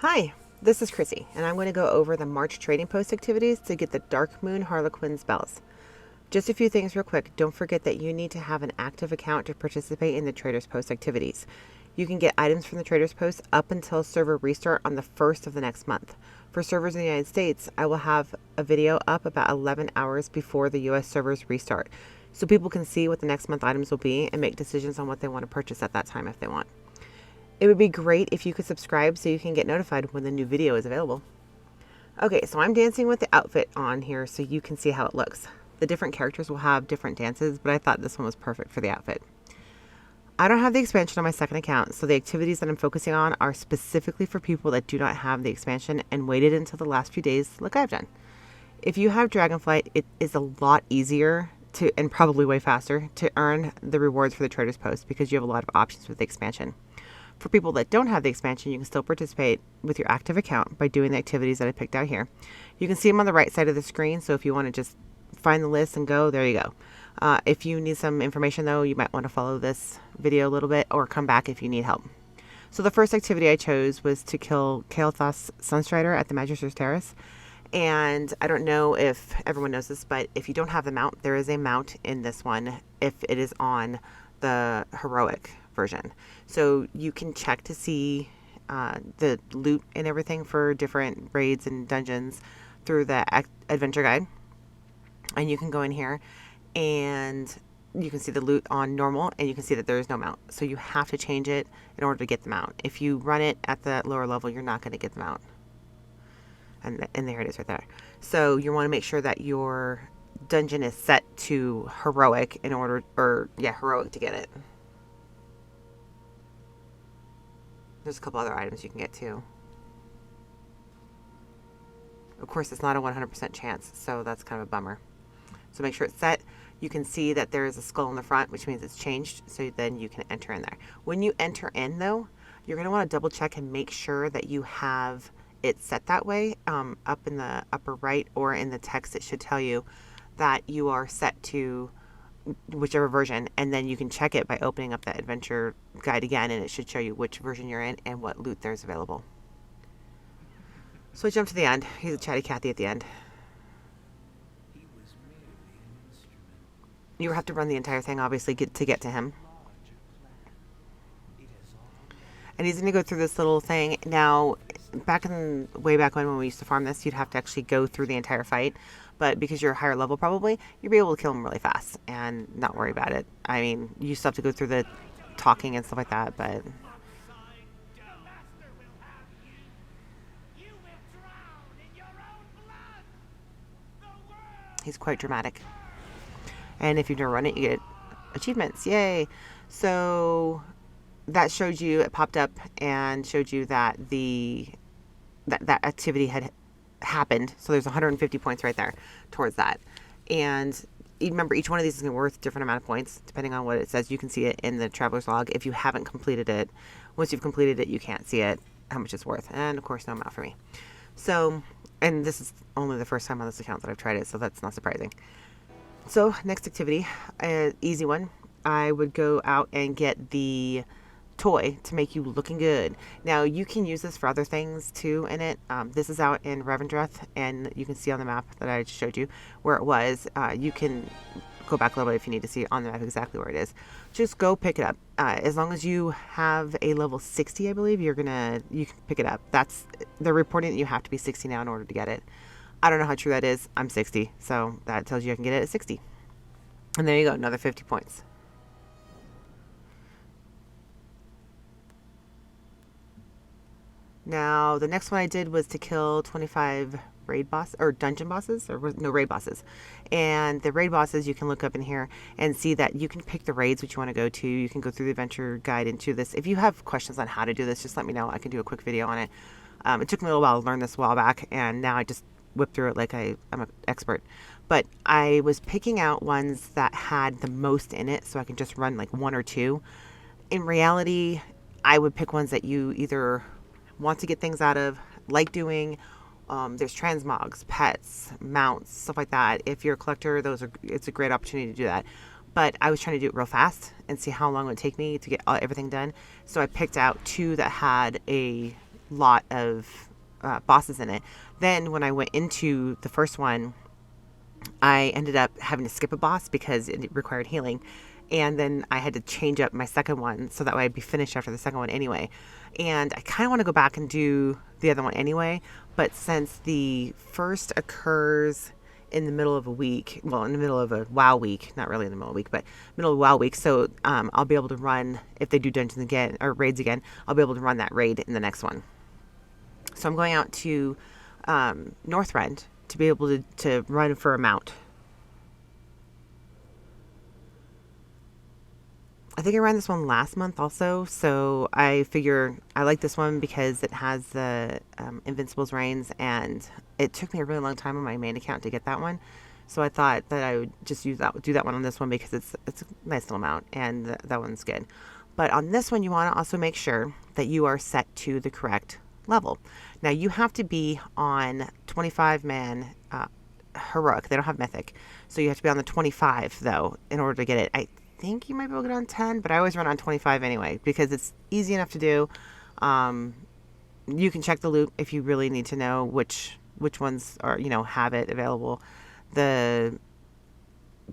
Hi, this is Chrissy, and I'm going to go over the March trading post activities to get the Dark Moon Harlequin's bells. Just a few things real quick. Don't forget that you need to have an active account to participate in the Traders Post activities. You can get items from the Traders Post up until server restart on the 1st of the next month. For servers in the United States, I will have a video up about 11 hours before the US servers restart, so people can see what the next month items will be and make decisions on what they want to purchase at that time if they want. It would be great if you could subscribe so you can get notified when the new video is available. Okay, so I'm dancing with the outfit on here so you can see how it looks. The different characters will have different dances, but I thought this one was perfect for the outfit. I don't have the expansion on my second account, so the activities that I'm focusing on are specifically for people that do not have the expansion and waited until the last few days like I've done. If you have Dragonflight, it is a lot easier to, and probably way faster, to earn the rewards for the Traders Post because you have a lot of options with the expansion. For people that don't have the expansion, you can still participate with your active account by doing the activities that I picked out here. You can see them on the right side of the screen, so if you want to just find the list and go, there you go. If you need some information, though, you might want to follow this video a little bit or come back if you need help. So the first activity I chose was to kill Kael'thas Sunstrider at the Magister's Terrace. And I don't know if everyone knows this, but if you don't have the mount, there is a mount in this one if it is on the heroic version. So you can check to see the loot and everything for different raids and dungeons through the adventure guide. And you can go in here and you can see the loot on normal and you can see that there is no mount. So you have to change it in order to get the mount. If you run it at the lower level, you're not going to get the mount. And there it is right there. So you want to make sure that your dungeon is set to heroic in order, heroic to get it. There's a couple other items you can get too. Of course, it's not a 100% chance, so that's kind of a bummer. So make sure it's set. You can see that there is a skull in the front, which means it's changed, so then you can enter in there. When you enter in, though, you're going to want to double check and make sure that you have it set that way. Up in the upper right or in the text, it should tell you that you are set to whichever version, and then you can check it by opening up that adventure guide again, and it should show you which version you're in and what loot there's available. So I jump to the end. He's a chatty Cathy at the end. You have to run the entire thing, obviously, to get to him. And he's going to go through this little thing. Now, way back when we used to farm this, you'd have to actually go through the entire fight. But because you're a higher level, probably, you'll be able to kill him really fast and not worry about it. I mean, you still have to go through the talking and stuff like that, but... he's quite dramatic. And if you've never run it, you get achievements. Yay! So that showed you, it popped up and showed you that that activity had happened. So there's 150 points right there towards that. And remember, each one of these is going to be worth a different amount of points depending on what it says. You can see it in the Traveler's Log if you haven't completed it. Once you've completed it, you can't see it, how much it's worth. And of course, no amount for me. So, and this is only the first time on this account that I've tried it, so that's not surprising. So next activity, easy one. I would go out and get the toy to make you looking good. Now you can use this for other things too in it. This is out in Revendreth, and you can see on the map that I just showed you where it was. You can go back a little bit if you need to see on the map exactly where it is. Just go pick it up. As long as you have a level 60, I believe, you can pick it up. They're reporting that you have to be 60 now in order to get it. I don't know how true that is. I'm 60, so that tells you I can get it at 60. And there you go, another 50 points. Now, the next one I did was to kill 25 raid boss or dungeon bosses, or no, raid bosses. And the raid bosses, you can look up in here and see that you can pick the raids which you want to go to. You can go through the adventure guide into this. If you have questions on how to do this, just let me know. I can do a quick video on it. It took me a little while to learn this a while back, and now I just whip through it like I'm an expert. But I was picking out ones that had the most in it, so I can just run like one or two. In reality, I would pick ones that you either want to get things out of, like doing. There's transmogs, pets, mounts, stuff like that. If you're a collector, it's a great opportunity to do that. But I was trying to do it real fast and see how long it would take me to get everything done. So I picked out two that had a lot of bosses in it. Then when I went into the first one, I ended up having to skip a boss because it required healing. And then I had to change up my second one so that way I'd be finished after the second one anyway. And I kind of want to go back and do the other one anyway. But since the first occurs in the middle of a week, well, in the middle of a WoW week, not really in the middle of a week, but middle of a WoW week. So I'll be able to run, if they do dungeons again or raids again, I'll be able to run that raid in the next one. So I'm going out to Northrend to be able to run for a mount. I think I ran this one last month also, so I figure I like this one because it has the Invincible's Reigns, and it took me a really long time on my main account to get that one. So I thought that I would just do that one on this one because it's a nice little mount, and that one's good. But on this one, you want to also make sure that you are set to the correct level. Now, you have to be on 25-man heroic. They don't have mythic, so you have to be on the 25 though in order to get it. I think you might be able to get on 10, but I always run on 25 anyway because it's easy enough to do. You can check the loot if you really need to know which ones are, have it available. The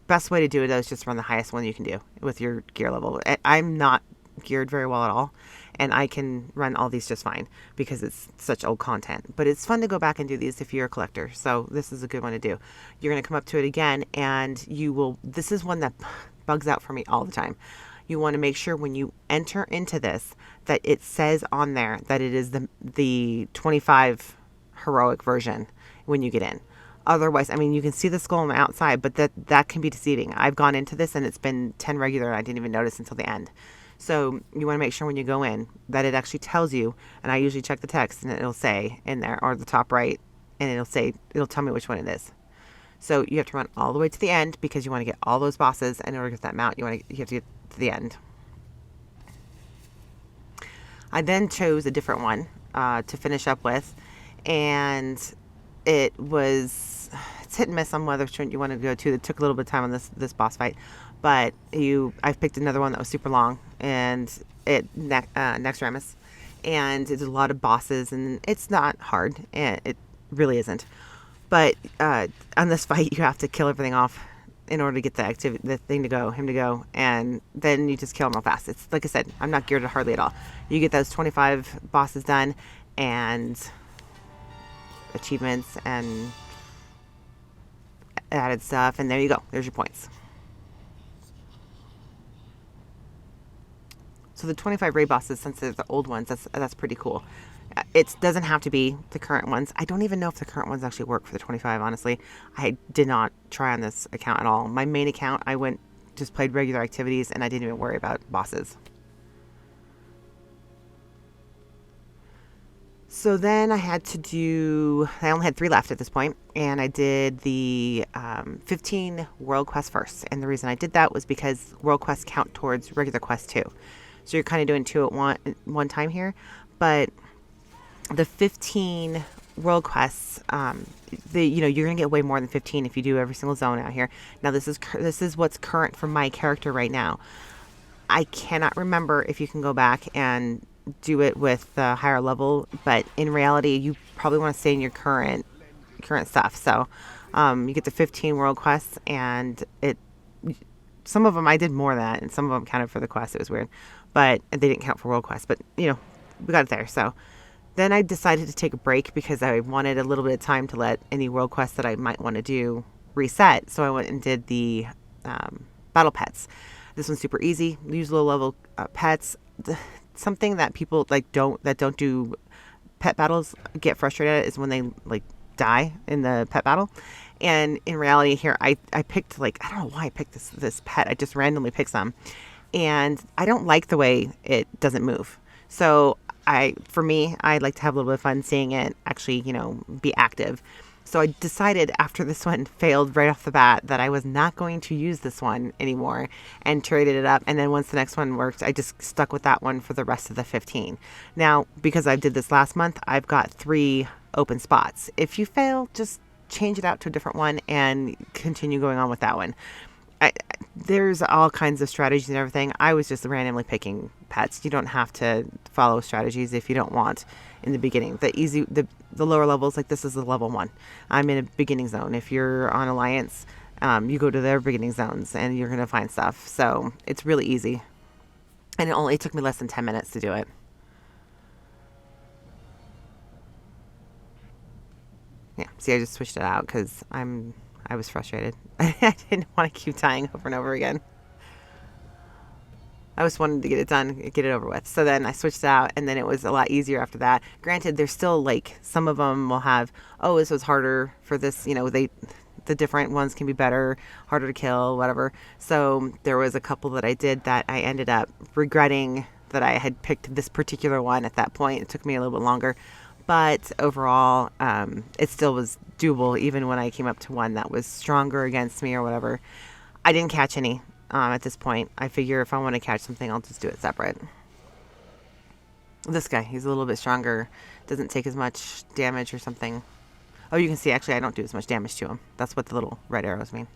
best way to do it is just run the highest one you can do with your gear level. I'm not geared very well at all, and I can run all these just fine because it's such old content. But it's fun to go back and do these if you're a collector, so this is a good one to do. You're going to come up to it again, and this is one that bugs out for me all the time. You want to make sure when you enter into this that it says on there that it is the 25 heroic version when you get in. Otherwise, you can see the skull on the outside, but that can be deceiving. I've gone into this and it's been 10 regular and I didn't even notice until the end. So you want to make sure when you go in that it actually tells you, and I usually check the text and it'll say in there, or the top right, and it'll tell me which one it is. So you have to run all the way to the end because you want to get all those bosses, and in order to get that mount, you have to get to the end. I then chose a different one to finish up with, and it's hit and miss on whether you want to go to. It took a little bit of time on this boss fight, but I've picked another one that was super long, and next Ramus, and there's a lot of bosses, and it's not hard, and it really isn't. But on this fight, you have to kill everything off in order to get him to go, and then you just kill him real fast. It's like I said, I'm not geared hardly at all. You get those 25 bosses done, and achievements and added stuff, and there you go. There's your points. So the 25 raid bosses, since they're the old ones, that's pretty cool. It doesn't have to be the current ones. I don't even know if the current ones actually work for the 25, honestly. I did not try on this account at all. My main account, I just played regular activities, and I didn't even worry about bosses. So then I only had 3 left at this point, and I did the 15 World Quest first. And the reason I did that was because World Quests count towards regular quests too. So you're kind of doing 2 at one time here. But the 15 World Quests, you're going to get way more than 15 if you do every single zone out here. Now this is what's current for my character right now. I cannot remember if you can go back and do it with the higher level, but in reality, you probably want to stay in your current stuff. So you get the 15 World Quests, and some of them I did more than that, and some of them counted for the quest. It was weird, but they didn't count for World Quests. But we got it there. So then I decided to take a break because I wanted a little bit of time to let any World Quests that I might want to do reset. So I went and did the battle pets. This one's super easy. Use low level pets. Something that people don't do pet battles get frustrated at is when they die in the pet battle. And in reality here, I picked I don't know why I picked this pet. I just randomly picked some, and I don't like the way it doesn't move. So I like to have a little bit of fun seeing it actually, be active. So I decided after this one failed right off the bat that I was not going to use this one anymore and traded it up. And then once the next one worked, I just stuck with that one for the rest of the 15. Now, because I did this last month, I've got 3 open spots. If you fail, just change it out to a different one and continue going on with that one. There's all kinds of strategies and everything. I was just randomly picking pets. You don't have to follow strategies if you don't want. in the beginning. The lower levels, like this is the level 1. I'm in a beginning zone. If you're on Alliance, you go to their beginning zones and you're going to find stuff. So it's really easy. And it took me less than 10 minutes to do it. Yeah, see, I just switched it out because I was frustrated. I didn't want to keep dying over and over again. I just wanted to get it done, get it over with. So then I switched it out, and then it was a lot easier after that. Granted, there's still like some of them will have, oh, this was harder for this. The different ones can be better, harder to kill, whatever. So there was a couple that I did that I ended up regretting that I had picked this particular one at that point. It took me a little bit longer. But overall, it still was doable, even when I came up to one that was stronger against me or whatever. I didn't catch any at this point. I figure if I want to catch something, I'll just do it separate. This guy, he's a little bit stronger. Doesn't take as much damage or something. Oh, you can see, actually, I don't do as much damage to him. That's what the little red arrows mean.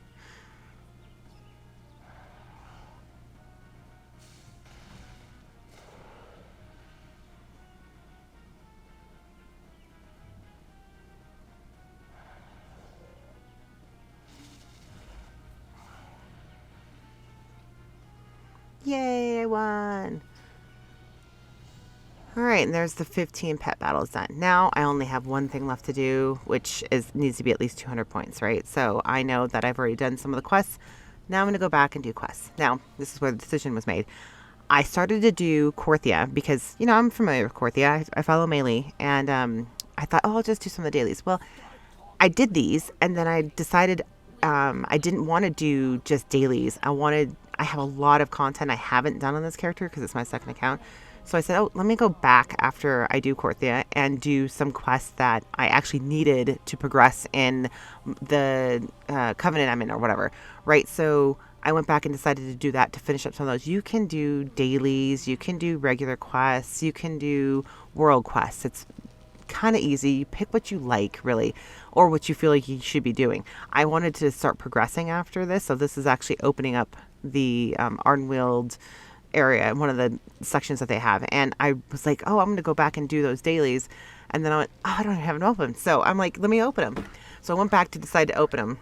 Yay, I won. Alright, and there's the 15 pet battles done. Now I only have one thing left to do, which needs to be at least 200 points, right? So I know that I've already done some of the quests. Now I'm going to go back and do quests. Now, this is where the decision was made. I started to do Korthia because, I'm familiar with Korthia. I follow Melee, and I thought, I'll just do some of the dailies. Well, I did these, and then I decided I didn't want to do just dailies. I have a lot of content I haven't done on this character because it's my second account. So I said, let me go back after I do Korthia and do some quests that I actually needed to progress in the Covenant I'm in or whatever, right? So I went back and decided to do that to finish up some of those. You can do dailies, you can do regular quests, you can do world quests. It's kind of easy. You pick what you like, really, or what you feel like you should be doing. I wanted to start progressing after this, so this is actually opening up the Ardenweald area, one of the sections that they have, and I was like, I'm going to go back and do those dailies, and then I went, I don't have them open, so I'm like, let me open them. So I went back to decide to open them,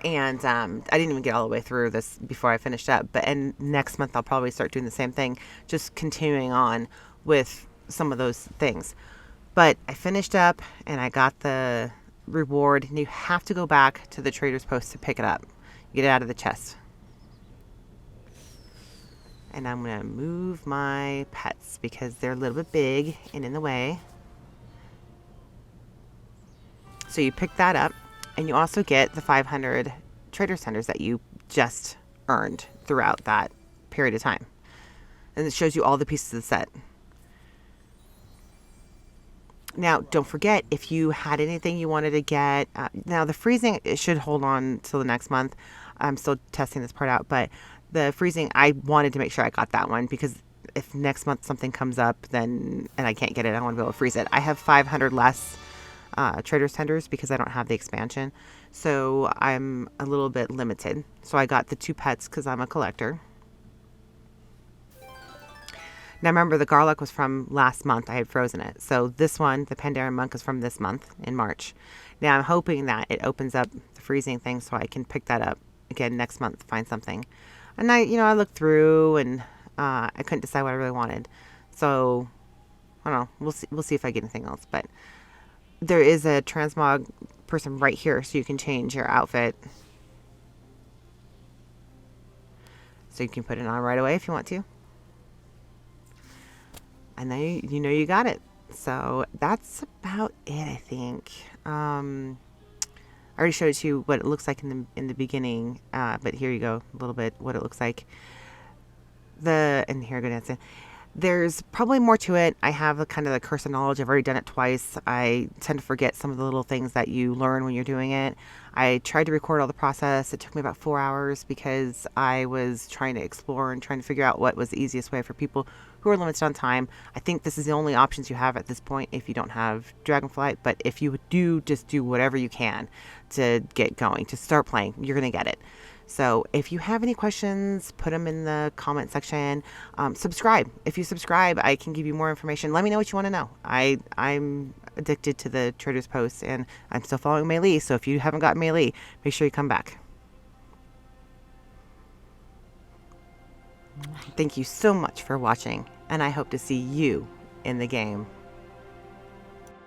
and I didn't even get all the way through this before I finished up, and next month I'll probably start doing the same thing, just continuing on with some of those things. But I finished up, and I got the reward, and you have to go back to the trader's post to pick it up. You get it out of the chest. And I'm going to move my pets because they're a little bit big and in the way. So you pick that up, and you also get the 500 trader centers that you just earned throughout that period of time. And it shows you all the pieces of the set. Now, don't forget, if you had anything you wanted to get, now the freezing, it should hold on till the next month. I'm still testing this part out, but the freezing, I wanted to make sure I got that one because if next month something comes up and I can't get it, I want to be able to freeze it. I have 500 less Trader's Tenders because I don't have the expansion. So I'm a little bit limited. So I got the 2 pets because I'm a collector. Now remember, the Garlic was from last month. I had frozen it. So this one, the Pandaren Monk, is from this month in March. Now I'm hoping that it opens up the freezing thing so I can pick that up again next month, find something. And I looked through and I couldn't decide what I really wanted. So I don't know. We'll see if I get anything else. But there is a transmog person right here, so you can change your outfit. So you can put it on right away if you want to. And then you got it. So that's about it, I think. I already showed you what it looks like in the beginning, but here you go, a little bit what it looks like. And here I go dancing. There's probably more to it. I have a kind of the curse of knowledge. I've already done it twice. I tend to forget some of the little things that you learn when you're doing it. I tried to record all the process. It took me about 4 hours because I was trying to explore and trying to figure out what was the easiest way for people who are limited on time. I think this is the only options you have at this point if you don't have Dragonflight. But if you do, just do whatever you can to get going, to start playing. You're going to get it. So if you have any questions, put them in the comment section. Subscribe. If you subscribe, I can give you more information. Let me know what you want to know. I'm addicted to the Traders posts, and I'm still following Mei Lee. So if you haven't got Mei Lee, make sure you come back. Thank you so much for watching, and I hope to see you in the game.